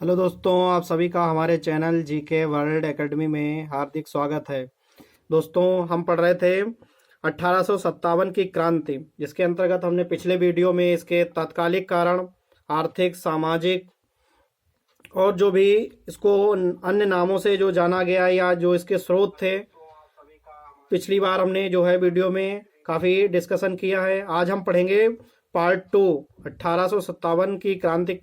Hello दोस्तों, आप सभी का हमारे चैनल जीके वर्ल्ड एकेडमी में हार्दिक स्वागत है। दोस्तों, हम पढ़ रहे थे 1857 की क्रांति, जिसके अंतर्गत हमने पिछले वीडियो में इसके तात्कालिक कारण, आर्थिक, सामाजिक और जो भी इसको अन्य नामों से जो जाना गया या जो इसके स्रोत थे, पिछली बार हमने जो है वीडियो में काफ़ी डिस्कशन किया है। आज हम पढ़ेंगे पार्ट 2, 1857 की क्रांति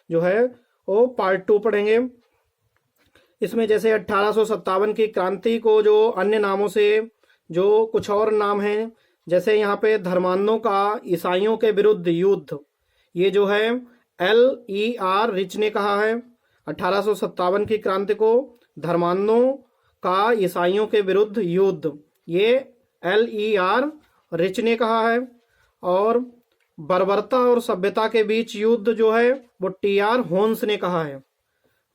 जो है वो पार्ट 2 पढ़ेंगे। इसमें जैसे 1857 की क्रांति को जो अन्य नामों से जो कुछ और नाम हैं, जैसे यहाँ पे धर्मांधों का ईसाइयों के विरुद्ध युद्ध, ये जो है LER रिच ने कहा है। 1857 की क्रांति को धर्मांधों का ईसाइयों के विरुद्ध युद्ध, ये LER रिच ने कहा है। और बर्बरता और सभ्यता के बीच युद्ध जो है वो TR होन्स ने कहा है।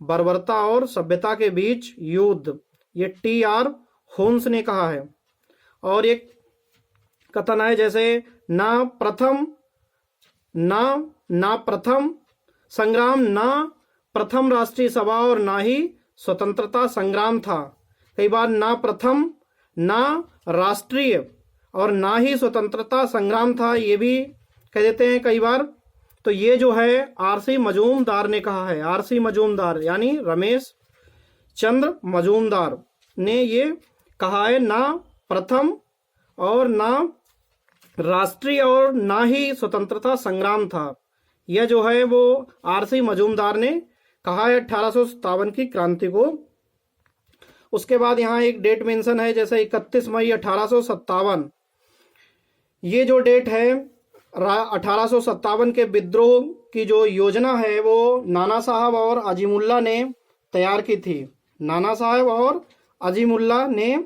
बर्बरता और सभ्यता के बीच युद्ध, ये TR होन्स ने कहा है। और एक कथन है जैसे ना प्रथम संग्राम, ना प्रथम राष्ट्रीय सभा और ना ही स्वतंत्रता संग्राम था। कई बार ना प्रथम, ना राष्ट्रीय और ना ही स्वतंत्रता संग्राम था, ये भी कह देते हैं कई बार। तो ये जो है RC मजूमदार ने कहा है। RC मजूमदार यानी रमेश चंद्र मजूमदार ने ये कहा है, ना प्रथम और ना राष्ट्रीय और ना ही स्वतंत्रता संग्राम था। यह जो है वो RC मजूमदार ने कहा है 1857 की क्रांति को। उसके बाद यहाँ एक डेट मेंशन है, जैसे 31 मई 1857। ये जो डेट है 1857 के विद्रोह की जो योजना है वो नाना साहब और अजीमुल्ला ने तैयार की थी। नाना साहब और अजीमुल्ला ने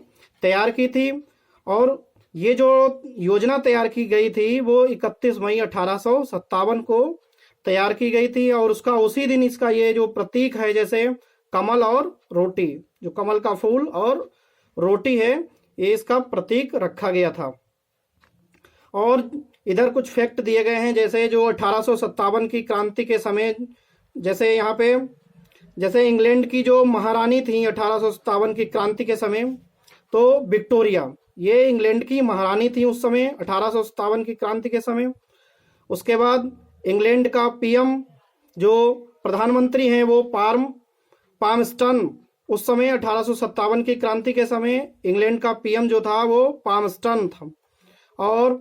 तैयार की थी। और ये जो योजना तैयार की गई थी वो 31 मई 1857 को तैयार की गई थी। और उसका उसी दिन इसका ये जो प्रतीक है, जैसे कमल और रोटी, जो कमल का फूल और रोटी है, ये इसका प्रतीक रखा गया था। और इधर कुछ फैक्ट दिए गए हैं, जैसे जो 1857 की क्रांति के समय, जैसे यहाँ पे जैसे इंग्लैंड की जो महारानी थी 1857 की क्रांति के समय, तो विक्टोरिया, ये इंग्लैंड की महारानी थी उस समय 1857 की क्रांति के समय। उसके बाद इंग्लैंड का PM जो प्रधानमंत्री हैं वो पामस्टन, उस समय 1857 की क्रांति के समय इंग्लैंड का PM जो था वो पामस्टन था। और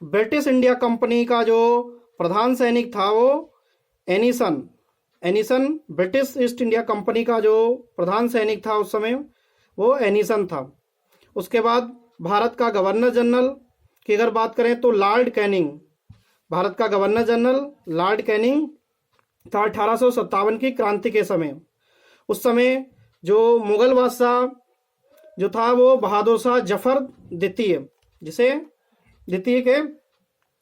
ब्रिटिश इंडिया कंपनी का जो प्रधान सैनिक था वो एनीसन, ब्रिटिश ईस्ट इंडिया कंपनी का जो प्रधान सैनिक था उस समय वो एनीसन था। उसके बाद भारत का गवर्नर जनरल की अगर बात करें तो लॉर्ड कैनिंग, भारत का गवर्नर जनरल लॉर्ड कैनिंग था 1857 की क्रांति के समय। उस समय जो मुगल बादशाह जो था वो बहादुर शाह जफर द्वितीय, जिसे द्वितीय के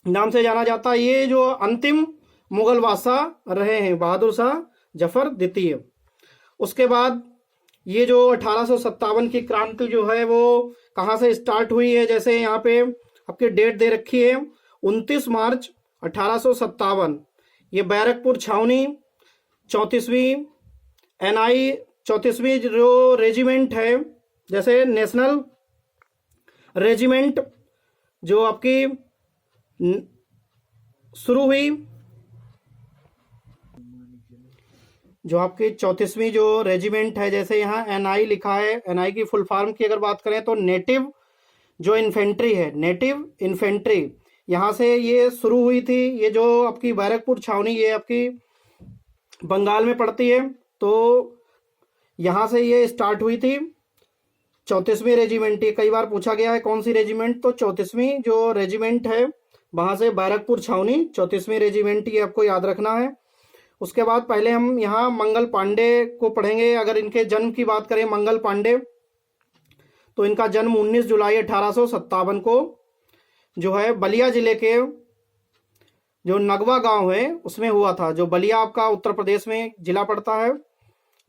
नाम से जाना जाता है, ये जो अंतिम मुगल बादशाह रहे हैं, बहादुर शाह जफर द्वितीय। उसके बाद ये जो 1857 की क्रांति जो है वो कहाँ से स्टार्ट हुई है, जैसे यहाँ पे आपकी डेट दे रखी है 29 मार्च 1857। ये बैरकपुर छावनी 34वीं NI 34वीं जो रेजिमेंट है, जैसे नेशनल रेजिमेंट जो आपकी शुरू हुई, जो आपकी 34वीं जो रेजिमेंट है, जैसे यहाँ NI लिखा है, NI की फुल फॉर्म की अगर बात करें तो नेटिव जो इन्फेंट्री है, नेटिव इन्फेंट्री, यहाँ से ये शुरू हुई थी। ये जो आपकी बैरकपुर छावनी ये आपकी बंगाल में पड़ती है, तो यहाँ से ये स्टार्ट हुई थी 34वीं रेजिमेंट। ये कई बार पूछा गया है कौन सी रेजिमेंट, तो 34वीं जो रेजिमेंट है वहाँ से बैरकपुर छावनी 34वीं रेजिमेंट, ये आपको याद रखना है। उसके बाद पहले हम यहाँ मंगल पांडे को पढ़ेंगे। अगर इनके जन्म की बात करें, मंगल पांडे, तो इनका जन्म 19 जुलाई 1857 को जो है बलिया जिले के जो नगवा गांव है उसमें हुआ था। जो बलिया आपका उत्तर प्रदेश में जिला पड़ता है,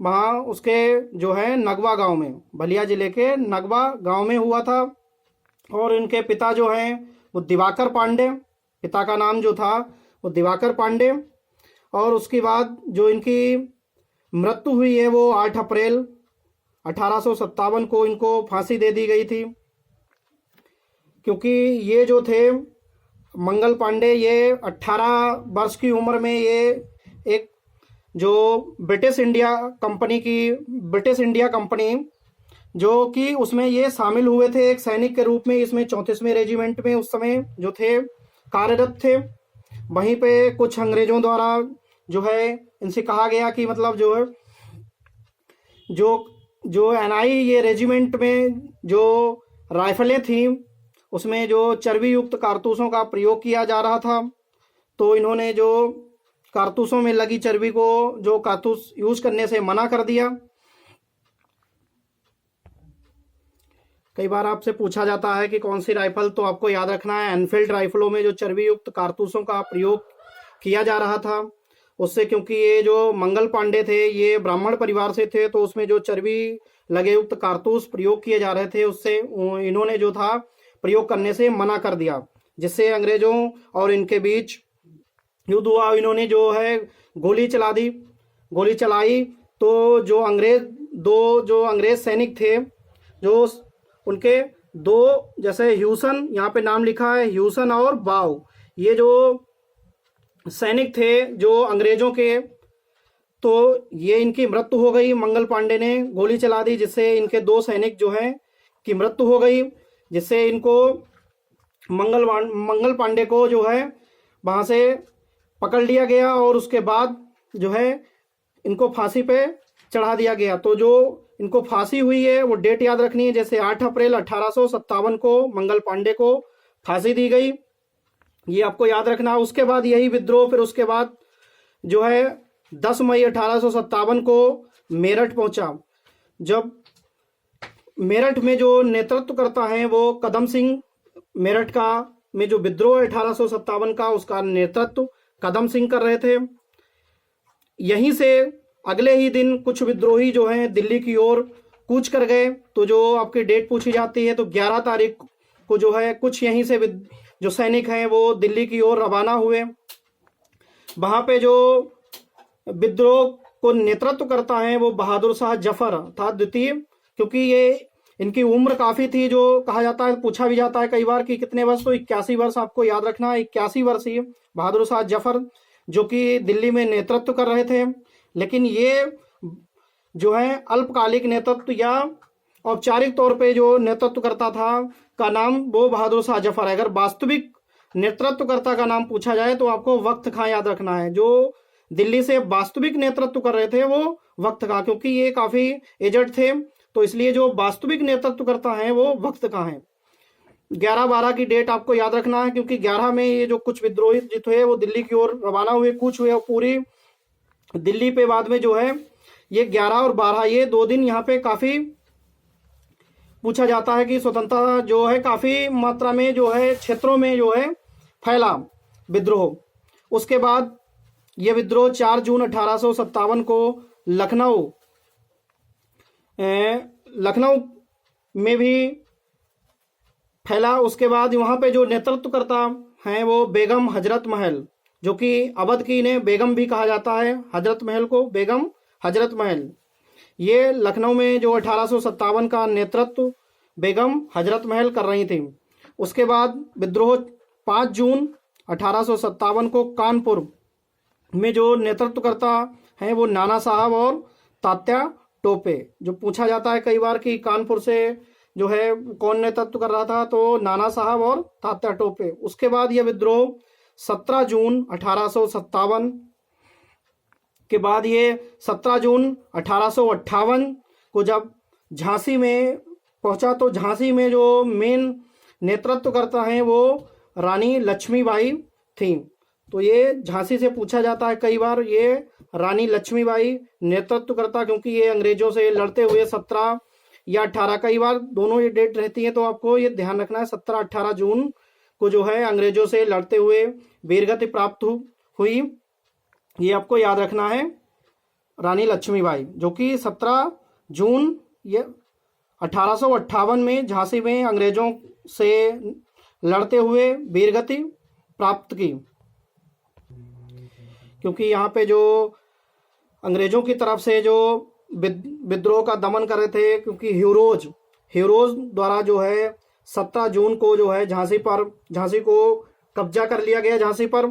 वहाँ उसके जो है नगवा गांव में, बलिया जिले के नगवा गांव में हुआ था। और इनके पिता जो हैं वो दिवाकर पांडे, पिता का नाम जो था वो दिवाकर पांडे। और उसके बाद जो इनकी मृत्यु हुई है वो 8 अप्रैल 1857 को इनको फांसी दे दी गई थी। क्योंकि ये जो थे मंगल पांडे, ये 18 वर्ष की उम्र में ये एक जो ब्रिटिश इंडिया कंपनी जो कि उसमें ये शामिल हुए थे एक सैनिक के रूप में। इसमें 34वें रेजिमेंट में उस समय जो थे कार्यरत थे। वहीं पे कुछ अंग्रेजों द्वारा जो है इनसे कहा गया कि मतलब जो है जो जो एनआई ये रेजिमेंट में जो राइफलें थी उसमें जो चर्बी युक्त कारतूसों का प्रयोग किया जा रहा था, तो इन्होंने जो कारतूसों में लगी चर्बी को जो कारतूस यूज करने से मना कर दिया। कई बार आपसे पूछा जाता है कि कौन सी राइफल, तो आपको याद रखना है एनफील्ड राइफलों में जो चर्बी युक्त कारतूसों का प्रयोग किया जा रहा था उससे, क्योंकि ये जो मंगल पांडे थे ये ब्राह्मण परिवार से थे, तो उसमें जो चर्बी लगे युक्त कारतूस प्रयोग किए जा रहे थे उससे इन्होंने जो था प्रयोग करने से मना कर दिया, जिससे अंग्रेजों और इनके बीच युद्ध हुआ। इन्होंने जो है गोली चलाई तो जो अंग्रेज सैनिक थे, जो उनके दो, जैसे ह्यूसन, यहाँ पे नाम लिखा है ह्यूसन और बाव, ये जो सैनिक थे जो अंग्रेजों के, तो ये इनकी मृत्यु हो गई। मंगल पांडे ने गोली चला दी जिससे इनके 2 सैनिक जो है की मृत्यु हो गई, जिससे इनको मंगल पांडे को जो है वहां से पकड़ लिया गया और उसके बाद जो है इनको फांसी पे चढ़ा दिया गया। तो जो इनको फांसी हुई है वो डेट याद रखनी है, जैसे 8 अप्रैल 1857 को मंगल पांडे को फांसी दी गई, ये आपको याद रखना। उसके बाद यही विद्रोह फिर उसके बाद जो है 10 मई 1857 को मेरठ पहुंचा। जब मेरठ में जो नेतृत्व करता है वो कदम सिंह, मेरठ का में जो विद्रोह 1857 का उसका नेतृत्व कदम सिंह कर रहे थे। यहीं से अगले ही दिन कुछ विद्रोही जो हैं दिल्ली की ओर कूच कर गए। तो जो आपकी डेट पूछी जाती है तो 11 तारीख को जो है कुछ यहीं से जो सैनिक हैं वो दिल्ली की ओर रवाना हुए। वहां पे जो विद्रोह को नेतृत्व करता है वो बहादुर शाह जफर था द्वितीय, क्योंकि ये इनकी उम्र काफी थी। जो कहा जाता है, पूछा भी जाता है कई बार कि कितने वर्ष, तो 81 वर्ष आपको याद रखना है। 81 वर्षीय बहादुर शाह जफर जो कि दिल्ली में नेतृत्व कर रहे थे। लेकिन ये जो है अल्पकालिक नेतृत्व या औपचारिक तौर पे जो नेतृत्व करता था का नाम वो बहादुर शाह जफर है। अगर वास्तविक नेतृत्वकर्ता का नाम पूछा जाए तो आपको वक्त खां याद रखना है। जो दिल्ली से वास्तविक नेतृत्व कर रहे थे वो वक्त खां, क्योंकि ये काफी एजड थे, तो इसलिए जो वास्तविक नेतृत्व करता है वो वक्त खां है। 11-12 की डेट आपको याद रखना है, क्योंकि 11 में ये जो कुछ विद्रोही जित हुए वो दिल्ली की ओर रवाना हुए, कूच हुए, और पूरी दिल्ली पे बाद में जो है ये 11 और 12 ये 2 दिन यहाँ पे काफी पूछा जाता है कि स्वतंत्रता जो है काफी मात्रा में जो है क्षेत्रों में जो है फैला विद्रोह। उसके बाद ये विद्रोह 4 जून 1857 को लखनऊ में भी फैला। उसके बाद वहां पे जो नेतृत्व करता है वो बेगम हजरत महल, जो कि अवध की इन्हें बेगम भी कहा जाता है, हजरत महल को बेगम हजरत महल। ये लखनऊ में जो 1857 का नेतृत्व बेगम हजरत महल कर रही थी। उसके बाद विद्रोह 5 जून 1857 को कानपुर में जो नेतृत्व करता है वो नाना साहब और तात्या टोपे। जो पूछा जाता है कई बार कि कानपुर से जो है कौन नेतृत्व कर रहा था, तो नाना साहब और तात्या टोपे। उसके बाद यह विद्रोह 17 जून 1857 के बाद ये 17 जून 1858 को जब झांसी में पहुंचा, तो झांसी में जो मेन नेतृत्व करता है वो रानी लक्ष्मीबाई थी। तो ये झांसी से पूछा जाता है कई बार, ये रानी लक्ष्मीबाई नेतृत्व करता, क्योंकि ये अंग्रेजों से लड़ते हुए 17 या 18, कई बार दोनों ये डेट रहती है, तो आपको ये ध्यान रखना है 17-18 जून को जो है अंग्रेजों से लड़ते हुए वीरगति प्राप्त हुई। ये आपको याद रखना है रानी लक्ष्मीबाई, जो कि 17 जून ये 1858 में झांसी में अंग्रेजों से लड़ते हुए वीरगति प्राप्त की। क्योंकि यहाँ पे जो अंग्रेजों की तरफ से जो विद्रोह का दमन कर रहे थे, क्योंकि हीरोज द्वारा जो है 17 जून को जो है झांसी को कब्जा कर लिया गया झांसी पर।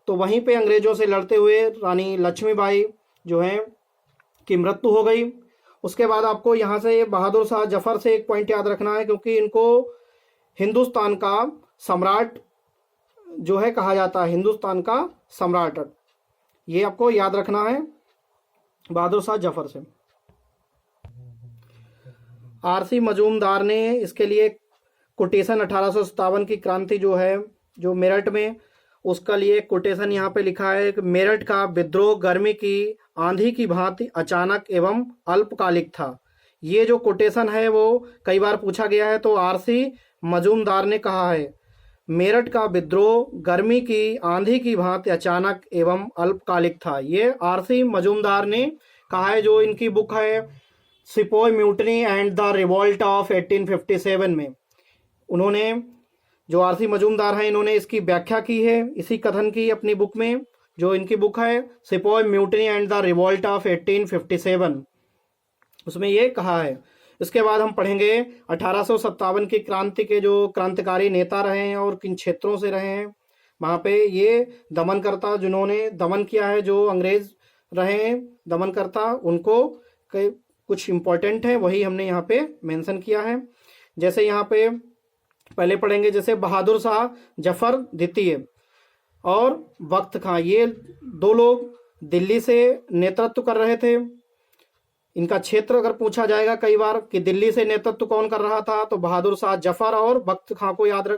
तो वहीं पे अंग्रेजों से लड़ते हुए रानी लक्ष्मीबाई जो है की मृत्यु हो गई। उसके बाद आपको यहाँ से बहादुर शाह जफर से एक पॉइंट याद रखना है, क्योंकि इनको हिंदुस्तान का सम्राट जो है कहा जाता है, हिंदुस्तान का सम्राट, ये आपको याद रखना है बहादुर शाह जफर से। आरसी मजूमदार ने इसके लिए कोटेशन 1857 की क्रांति जो है जो मेरठ में, उसका लिए कोटेशन यहाँ पे लिखा है कि मेरठ का विद्रोह गर्मी की आंधी की भांति अचानक एवं अल्पकालिक था। ये जो कोटेशन है वो कई बार पूछा गया है। तो आरसी मजूमदार ने कहा है मेरठ का विद्रोह गर्मी की आंधी की भांति अचानक एवं अल्पकालिक था। ये आरसी मजूमदार ने कहा है, जो इनकी बुक है sepoy mutiny and the revolt of 1857 में। उन्होंने, जो आरसी मजूमदार हैं, इन्होंने इसकी व्याख्या की है इसी कथन की अपनी बुक में, जो इनकी बुक है sepoy mutiny and the revolt of 1857, उसमें ये कहा है। इसके बाद हम पढ़ेंगे 1857 की क्रांति के जो क्रांतिकारी नेता रहे हैं और किन क्षेत्रों से रहे हैं, वहाँ पे ये दमनकर्ता जिन्होंने दमन किया है, जो अंग्रेज रहे हैं दमनकर्ता, उनको कुछ इम्पोर्टेंट है वही हमने यहाँ पे मेंशन किया है। जैसे यहाँ पे पहले पढ़ेंगे, जैसे बहादुर शाह जफर द्वितीय और बख्त खां, ये दो लोग दिल्ली से नेतृत्व कर रहे थे। इनका क्षेत्र अगर पूछा जाएगा कई बार कि दिल्ली से नेतृत्व कौन कर रहा था, तो बहादुर शाह जफर और बख्त खां को याद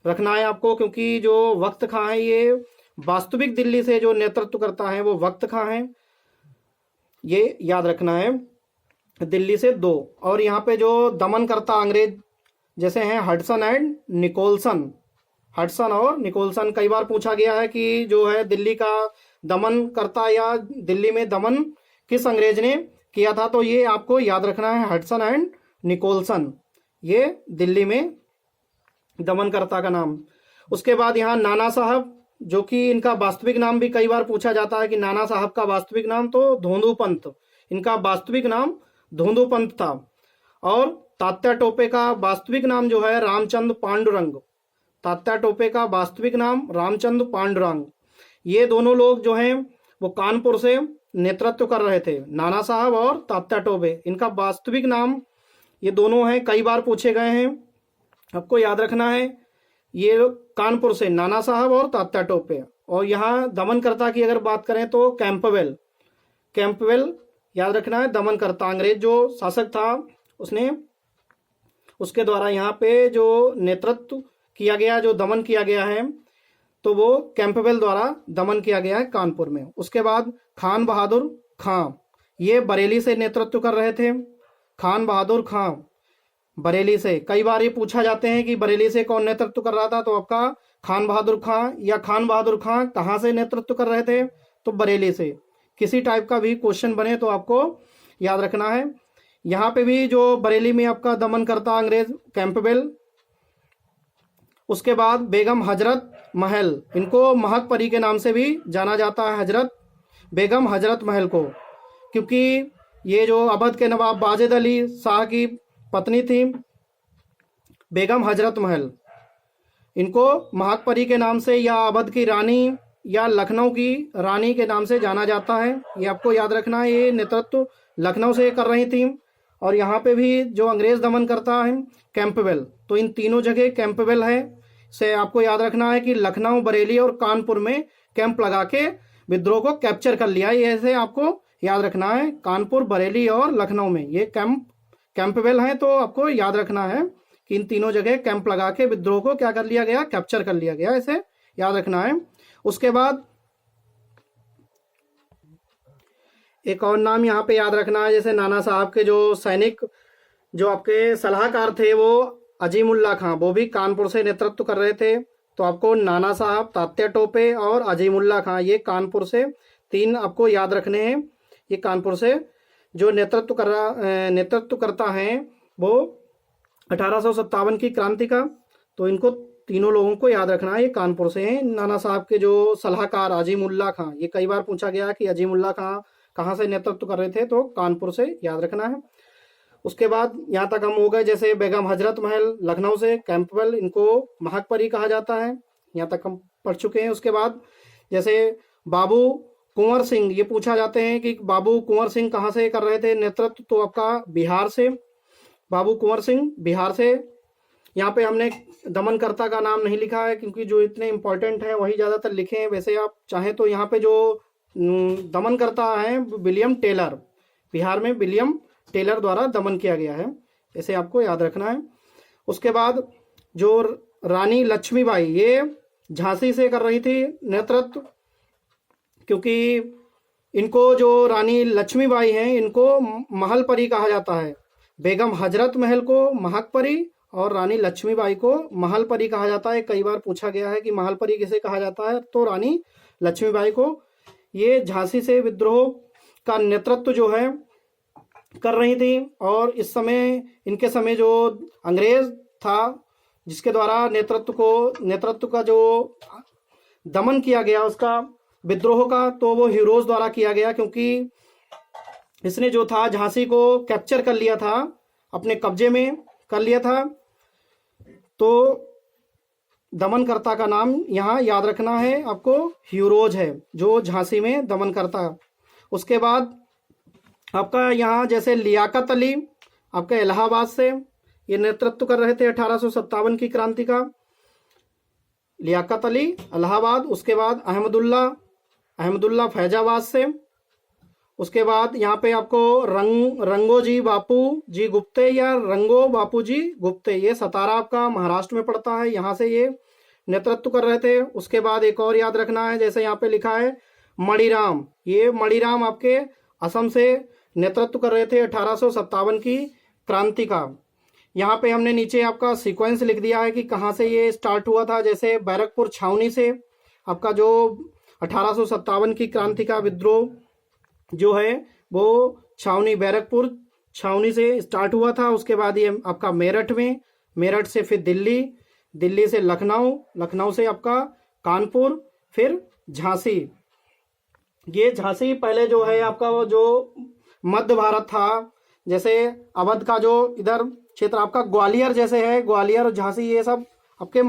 रखना है आपको, क्योंकि जो बख्त खां है ये वास्तविक दिल्ली से जो नेतृत्व करता है वो बख्त खां है, ये याद रखना है। दिल्ली से दो, और यहाँ पे जो दमन करता अंग्रेज जैसे हैं हडसन एंड निकोलसन, हडसन और निकोलसन, कई बार पूछा गया है कि जो है दिल्ली का दमन करता या दिल्ली में दमन किस अंग्रेज ने किया था, तो ये आपको याद रखना है हडसन एंड निकोलसन, ये दिल्ली में दमनकर्ता का नाम। उसके बाद यहाँ नाना साहब, जो कि इनका वास्तविक नाम भी कई बार पूछा जाता है कि नाना साहब का वास्तविक नाम, तो धोंदू पंत, इनका वास्तविक नाम धोंदू पंत था। और तात्या टोपे का वास्तविक नाम जो है रामचंद्र पांडुरंग, तात्या टोपे का वास्तविक नाम रामचंद्र पांडुरंग। ये दोनों लोग जो हैं वो कानपुर से नेतृत्व कर रहे थे, नाना साहब और तात्या टोपे, इनका वास्तविक नाम ये दोनों हैं, कई बार पूछे गए हैं, आपको याद रखना है। ये लोग कानपुर से, नाना साहब और तात्या टोपे। और यहाँ दमनकर्ता की अगर बात करें तो कैंपबेल, कैंपबेल याद रखना है, दमनकर्ता अंग्रेज जो शासक था उसने, उसके द्वारा यहाँ पे जो नेतृत्व किया गया, जो दमन किया गया है, तो वो कैंपबेल द्वारा दमन किया गया है कानपुर में। उसके बाद खान बहादुर खां, ये बरेली से नेतृत्व कर रहे थे, खान बहादुर खां बरेली से। कई बार ये पूछा जाते हैं कि बरेली से कौन नेतृत्व कर रहा था, तो आपका खान बहादुर खां, या खान बहादुर खां कहाँ से नेतृत्व कर रहे थे, तो बरेली से। किसी टाइप का भी क्वेश्चन बने तो आपको याद रखना है। यहाँ पे भी जो बरेली में आपका दमन करता अंग्रेज कैंपबेल। उसके बाद बेगम हजरत महल, इनको महक परी के नाम से भी जाना जाता है, हजरत बेगम हजरत महल को, क्योंकि ये जो अवध के नवाब वाजिद अली शाह की पत्नी थी बेगम हजरत महल, इनको महक परी के नाम से या अवध की रानी या लखनऊ की रानी के नाम से जाना जाता है। ये आपको याद रखना है, ये नेतृत्व लखनऊ से कर रही थी। और यहाँ पे भी जो अंग्रेज दमन करता है कैंपबेल, तो इन तीनों जगह कैंपबेल है, से आपको याद रखना है कि लखनऊ, बरेली और कानपुर में कैंप लगा के विद्रोह को कैप्चर कर लिया। ये ऐसे आपको याद रखना है, कानपुर, बरेली और लखनऊ में ये कैंपबेल हैं। तो आपको याद रखना है कि इन तीनों जगह कैंप लगा के विद्रोह को क्या कर लिया गया, कैप्चर कर लिया गया, ऐसे याद रखना है। उसके बाद एक और नाम यहाँ पे याद रखना है, जैसे नाना साहब के जो सैनिक, जो आपके सलाहकार थे वो अजीमुल्ला खां, वो भी कानपुर से नेतृत्व कर रहे थे। तो आपको नाना साहब, तात्या टोपे और अजीमुल्ला खां, ये कानपुर से तीन आपको याद रखने हैं। ये कानपुर से जो नेतृत्व करता है वो 1857 की क्रांति का, तो इनको तीनों लोगों को याद रखना है, ये कानपुर से हैं। नाना साहब के जो सलाहकार अजीमुल्ला खां, ये कई बार पूछा गया कि अजीमुल्ला खां कहाँ से नेतृत्व कर रहे थे, तो कानपुर से, याद रखना है। उसके बाद यहाँ तक हम हो गए। जैसे बेगम हजरत महल लखनऊ से, कैंपबेल, इनको महाकपरी कहा जाता है, यहाँ तक हम पढ़ चुके हैं। उसके बाद जैसे बाबू कुंवर सिंह, ये पूछा जाते हैं कि बाबू कुंवर सिंह कहाँ से कर रहे थे नेतृत्व, तो आपका बिहार से, बाबू कुंवर सिंह बिहार से। यहाँ पे हमने दमनकर्ता का नाम नहीं लिखा है क्योंकि जो इतने इंपॉर्टेंट है वही ज़्यादातर लिखे हैं। वैसे आप चाहें तो यहाँ पे जो दमनकर्ता हैं विलियम टेलर, बिहार में विलियम टेलर द्वारा दमन किया गया है, ऐसे आपको याद रखना है। उसके बाद जो रानी लक्ष्मीबाई, ये झांसी से कर रही थी नेतृत्व, क्योंकि इनको जो रानी लक्ष्मीबाई हैं इनको महल परी कहा जाता है। बेगम हजरत महल को महकपरी और रानी लक्ष्मीबाई को महल परी कहा जाता है। कई बार पूछा गया है कि महल परी किसे कहा जाता है, तो रानी लक्ष्मीबाई को। ये झांसी से विद्रोह का नेतृत्व जो है कर रही थी, और इस समय इनके समय जो अंग्रेज था जिसके द्वारा नेतृत्व का जो दमन किया गया उसका, विद्रोह का, तो वो हीरोज द्वारा किया गया, क्योंकि इसने जो था झांसी को कैप्चर कर लिया था, अपने कब्जे में कर लिया था। तो दमनकर्ता का नाम यहाँ याद रखना है आपको, हीरोज है जो झांसी में दमन करता। उसके बाद आपका यहाँ जैसे लियाकत अली, आपका इलाहाबाद से, ये नेतृत्व कर रहे थे 1857 की क्रांति का, लियाकत अली इलाहाबाद। उसके बाद अहमदुल्ला फैजाबाद से। उसके बाद यहाँ पे आपको रंगोजी बापू जी गुप्ते या रंगो बापू जी गुप्ते, ये सतारा आपका महाराष्ट्र में पड़ता है, यहाँ से ये नेतृत्व कर रहे थे। उसके बाद एक और याद रखना है, जैसे यहाँ पे लिखा है मणिराम, ये मणिराम आपके असम से नेतृत्व कर रहे थे 1857 की क्रांति का। यहाँ पे हमने नीचे आपका सीक्वेंस लिख दिया है कि कहाँ से ये स्टार्ट हुआ था। जैसे बैरकपुर छावनी से आपका जो 1857 की क्रांति का विद्रोह जो है वो छावनी, बैरकपुर छावनी से स्टार्ट हुआ था। उसके बाद ये आपका मेरठ में, मेरठ से फिर दिल्ली से लखनऊ से आपका कानपुर, फिर झांसी। ये झांसी पहले जो है आपका वो जो मध्य भारत था, जैसे अवध का जो इधर क्षेत्र आपका ग्वालियर जैसे है, ग्वालियर और झांसी ये सब आपके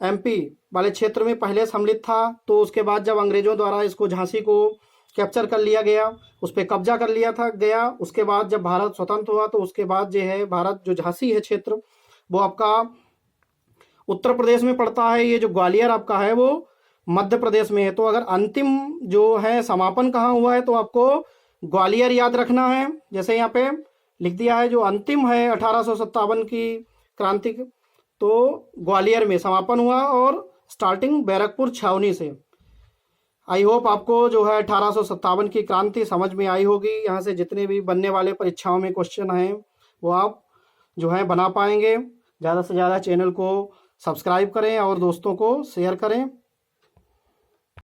एमपी वाले क्षेत्र में पहले सम्मिलित था। तो उसके बाद जब अंग्रेजों द्वारा इसको झांसी को कैप्चर कर लिया गया, उस पर कब्जा कर लिया था गया। उसके बाद जब भारत स्वतंत्र हुआ तो उसके बाद जो है भारत, जो झांसी है क्षेत्र, वो आपका उत्तर प्रदेश में पड़ता है। ये जो ग्वालियर आपका है वो मध्य प्रदेश में है। तो अगर अंतिम जो है समापन कहाँ हुआ है तो आपको ग्वालियर याद रखना है। जैसे यहाँ पे लिख दिया है जो अंतिम है 1857 की क्रांति, तो ग्वालियर में समापन हुआ और स्टार्टिंग बैरकपुर छावनी से। आई होप आपको जो है 1857 की क्रांति समझ में आई होगी। यहाँ से जितने भी बनने वाले परीक्षाओं में क्वेश्चन हैं वो आप जो है बना पाएंगे। ज़्यादा से ज़्यादा चैनल को सब्सक्राइब करें और दोस्तों को शेयर करें।